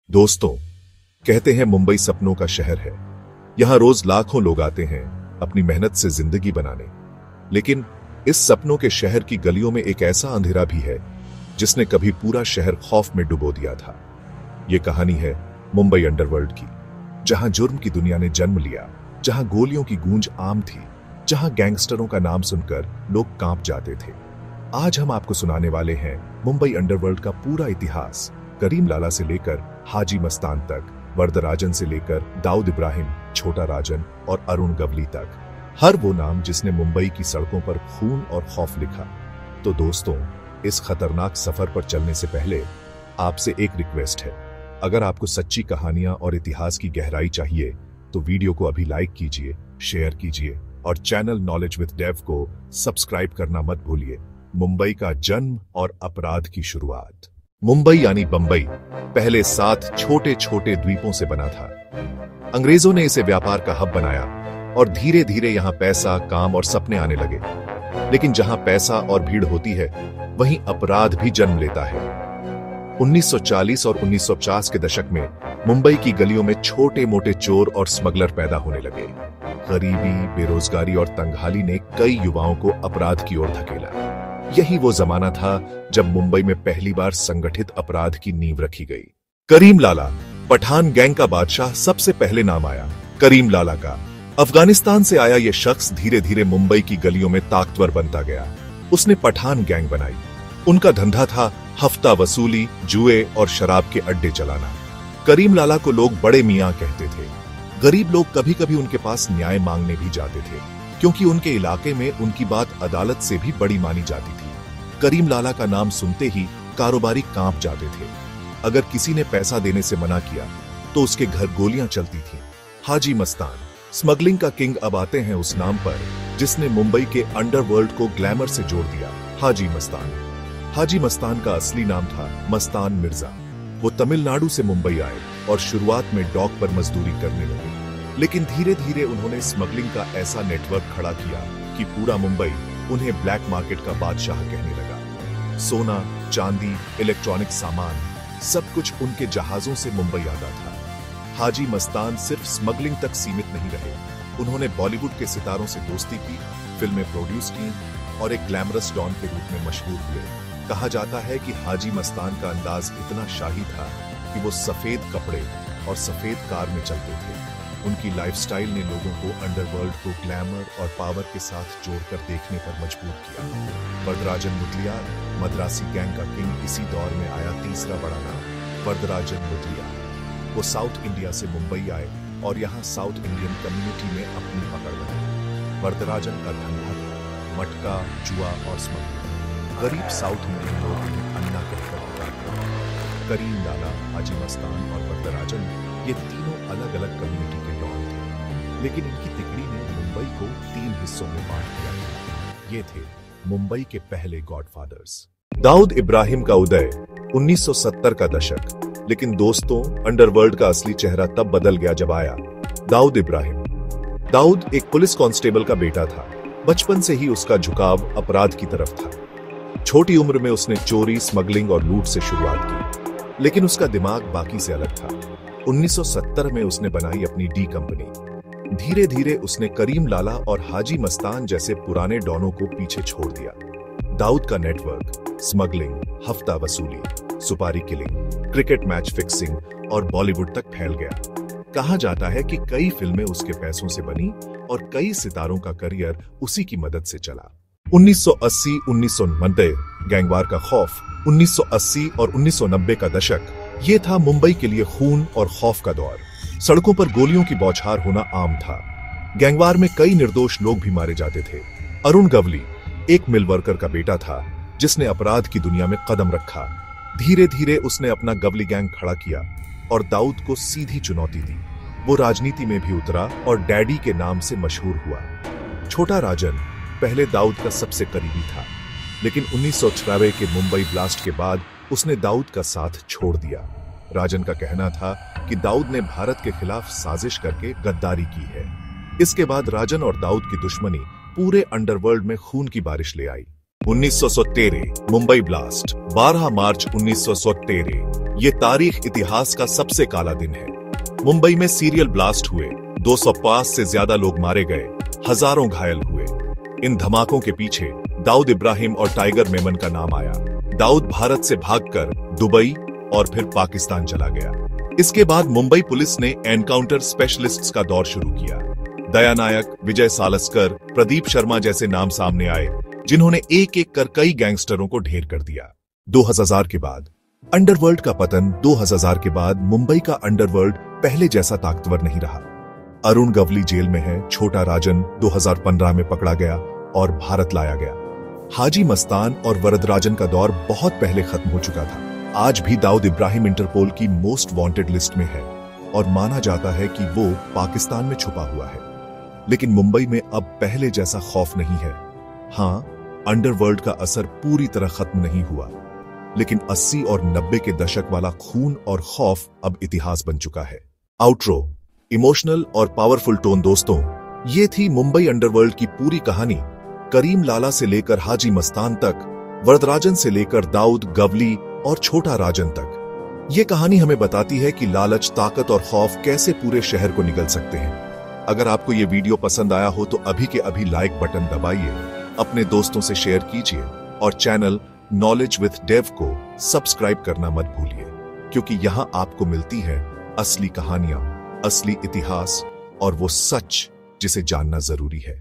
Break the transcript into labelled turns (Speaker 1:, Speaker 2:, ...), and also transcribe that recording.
Speaker 1: दोस्तों, कहते हैं मुंबई सपनों का शहर है। यहां रोज लाखों लोग आते हैं अपनी मेहनत से जिंदगी बनाने। लेकिन इस सपनों के शहर की गलियों में एक ऐसा अंधेरा भी है जिसने कभी पूरा शहर खौफ में डुबो दिया था। यह कहानी है मुंबई अंडरवर्ल्ड की, जहां जुर्म की दुनिया ने जन्म लिया, जहां गोलियों की गूंज आम थी, जहां गैंगस्टरों का नाम सुनकर लोग कांप जाते थे। आज हम आपको सुनाने वाले हैं मुंबई अंडरवर्ल्ड का पूरा इतिहास, करीम लाला से लेकर हाजी मस्तान तक, वरदराजन से लेकर दाऊद इब्राहिम, छोटा राजन और अरुण गवली तक। हर वो नाम जिसने मुंबई की सड़कों पर खून और खौफ लिखा। तो दोस्तों, इस खतरनाक सफर पर चलने से पहले आपसे एक रिक्वेस्ट है। अगर आपको सच्ची कहानियां और इतिहास की गहराई चाहिए तो वीडियो को अभी लाइक कीजिए, शेयर कीजिए और चैनल नॉलेज विद डेव को सब्सक्राइब करना मत भूलिए। मुंबई का जन्म और अपराध की शुरुआत। मुंबई यानी बंबई पहले 7 छोटे छोटे द्वीपों से बना था। अंग्रेजों ने इसे व्यापार का हब बनाया और धीरे धीरे यहां पैसा, काम और सपने आने लगे। लेकिन जहां पैसा और भीड़ होती है, वहीं अपराध भी जन्म लेता है। 1940 और 1950 के दशक में मुंबई की गलियों में छोटे मोटे चोर और स्मगलर पैदा होने लगे। गरीबी, बेरोजगारी और तंगहाली ने कई युवाओं को अपराध की ओर धकेला। यही वो जमाना था जब मुंबई में पहली बार संगठित अपराध की नींव रखी गई। करीम लाला, पठान गैंग का बादशाह, सबसे पहले नाम आया करीम लाला का। अफगानिस्तान से आया यह शख्स धीरे धीरे मुंबई की गलियों में ताकतवर बनता गया। उसने पठान गैंग बनाई। उनका धंधा था हफ्ता वसूली, जुए और शराब के अड्डे चलाना। करीम लाला को लोग बड़े मियां कहते थे। गरीब लोग कभी कभी उनके पास न्याय मांगने भी जाते थे, क्योंकि उनके इलाके में उनकी बात अदालत से भी बड़ी मानी जाती थी। करीम लाला का नाम सुनते ही कारोबारी कांप जाते थे। अगर किसी ने पैसा देने से मना किया तो उसके घर गोलियां चलती थीं। हाजी मस्तान, स्मगलिंग का किंग अब आते हैं उस नाम पर जिसने मुंबई के अंडरवर्ल्ड को ग्लैमर से जोड़ दिया, हाजी मस्तान। हाजी मस्तान का असली नाम था मस्तान मिर्जा। वो तमिलनाडु से मुंबई आए और शुरुआत में डॉक पर मजदूरी करने लगे। लेकिन धीरे धीरे उन्होंने स्मगलिंग का ऐसा नेटवर्क खड़ा किया कि पूरा मुंबई उन्हें ब्लैक मार्केट का बादशाह कहने लगा। सोना, चांदी, इलेक्ट्रॉनिक सामान, सब कुछ उनके जहाजों से मुंबई आता था। हाजी मस्तान सिर्फ स्मगलिंग तक सीमित नहीं रहे। उन्होंने बॉलीवुड के सितारों से दोस्ती की, फिल्में प्रोड्यूस की और एक ग्लैमरस डॉन के रूप में मशहूर हुए। कहा जाता है कि हाजी मस्तान का अंदाज इतना शाही था कि वो सफेद कपड़े और सफेद कार में चलते थे। उनकी लाइफस्टाइल ने लोगों को अंडरवर्ल्ड को ग्लैमर और पावर के साथ जोड़कर देखने पर मजबूर किया। वरदराजन मुदलियार, मद्रासी गैंग का किंग, इसी दौर में आया तीसरा बड़ा नाम, वरदराजन मुदलियार। वो साउथ इंडिया से मुंबई आए और यहाँ साउथ इंडियन कम्युनिटी में अपनी पकड़ बनाई। वरदराजन का धंधा था मटका, जुआ और स्मगलिंग। गरीब साउथ इंडियन लोग उन्हें अन्ना कहकर पुकारते थे। करीम लाला, हाजी मस्तान और वरदराजन, ये तीनों अलग अलग कम्युनिटी के डॉन थे। लेकिन इनकी तिकड़ी ने मुंबई को 3 हिस्सों में बांट दिया था। ये थे मुंबई के पहले गॉडफादर्स। दाऊद इब्राहिम का उदय 1970 का दशक। लेकिन दोस्तों, अंडरवर्ल्ड का असली चेहरा तब बदल गया जब आया दाऊद इब्राहिम। दाऊद एक पुलिस कांस्टेबल का बेटा था। बचपन से ही उसका झुकाव अपराध की तरफ था। छोटी उम्र में उसने चोरी, स्मगलिंग और लूट से शुरुआत की, लेकिन उसका दिमाग बाकी से अलग था। 1970 में उसने बनाई अपनी डी कंपनी। धीरे धीरे उसने करीम लाला और हाजी मस्तान जैसे पुराने डॉनों को पीछे छोड़ दिया। दाऊद का नेटवर्क स्मगलिंग, हफ्ता वसूली, सुपारी किलिंग, क्रिकेट मैच फिक्सिंग और बॉलीवुड तक फैल गया। कहा जाता है कि कई फिल्में उसके पैसों से बनी और कई सितारों का करियर उसी की मदद से चला। 1980-1990 गैंगवार का खौफ, 1980 और 1990 का दशक, ये था मुंबई के लिए खून और खौफ का दौर। सड़कों पर गोलियों की बौछार होना आम था। गैंगवार में कई निर्दोष लोग भी मारे जाते थे। अरुण गवली एक मिल वर्कर का बेटा था जिसने अपराध की दुनिया में कदम रखा। धीरे धीरे उसने अपना गवली गैंग खड़ा किया और दाऊद को सीधी चुनौती दी। वो राजनीति में भी उतरा और डैडी के नाम से मशहूर हुआ। छोटा राजन पहले दाऊद का सबसे करीबी था, लेकिन 1996 के मुंबई ब्लास्ट के बाद उसने दाऊद का साथ छोड़ दिया। राजन का कहना था कि दाऊद ने भारत के खिलाफ साजिश करके गद्दारी की है। इसके बाद राजन और दाऊद की दुश्मनी पूरे अंडरवर्ल्ड में खून की बारिश ले आई। 1973 मुंबई ब्लास्ट, 12 मार्च 1973 ये तारीख इतिहास का सबसे काला दिन है। मुंबई में सीरियल ब्लास्ट हुए, 205 से ज्यादा लोग मारे गए, हजारों घायल हुए। इन धमाकों के पीछे दाऊद इब्राहिम और टाइगर मेमन का नाम आया। दाऊद भारत से भागकर दुबई और फिर पाकिस्तान चला गया। इसके बाद मुंबई पुलिस ने एनकाउंटर स्पेशलिस्ट्स का दौर शुरू किया। दया नायक, विजय सालस्कर, प्रदीप शर्मा जैसे नाम सामने आए, जिन्होंने एक एक कर कई गैंगस्टरों को ढेर कर दिया। 2000 के बाद अंडरवर्ल्ड का पतन। 2000 के बाद मुंबई का अंडरवर्ल्ड पहले जैसा ताकतवर नहीं रहा। अरुण गवली जेल में है, छोटा राजन 2015 में पकड़ा गया और भारत लाया गया। हाजी मस्तान और वरदराजन का दौर बहुत पहले खत्म हो चुका था। आज भी दाऊद इब्राहिम इंटरपोल की मोस्ट वांटेड लिस्ट में है और माना जाता है कि वो पाकिस्तान में छुपा हुआ है। लेकिन मुंबई में अब पहले जैसा खौफ नहीं है। हाँ, अंडरवर्ल्ड का असर पूरी तरह खत्म नहीं हुआ, लेकिन 80 और 90 के दशक वाला खून और खौफ अब इतिहास बन चुका है। आउट्रो, इमोशनल और पावरफुल टोन। दोस्तों, ये थी मुंबई अंडरवर्ल्ड की पूरी कहानी। करीम लाला से लेकर हाजी मस्तान तक, वरदराजन से लेकर दाऊद, गवली और छोटा राजन तक। ये कहानी हमें बताती है कि लालच, ताकत और खौफ कैसे पूरे शहर को निगल सकते हैं। अगर आपको ये वीडियो पसंद आया हो तो अभी के अभी लाइक बटन दबाइए, अपने दोस्तों से शेयर कीजिए और चैनल नॉलेज विद डेव को सब्सक्राइब करना मत भूलिए, क्योंकि यहां आपको मिलती है असली कहानियां, असली इतिहास और वो सच जिसे जानना जरूरी है।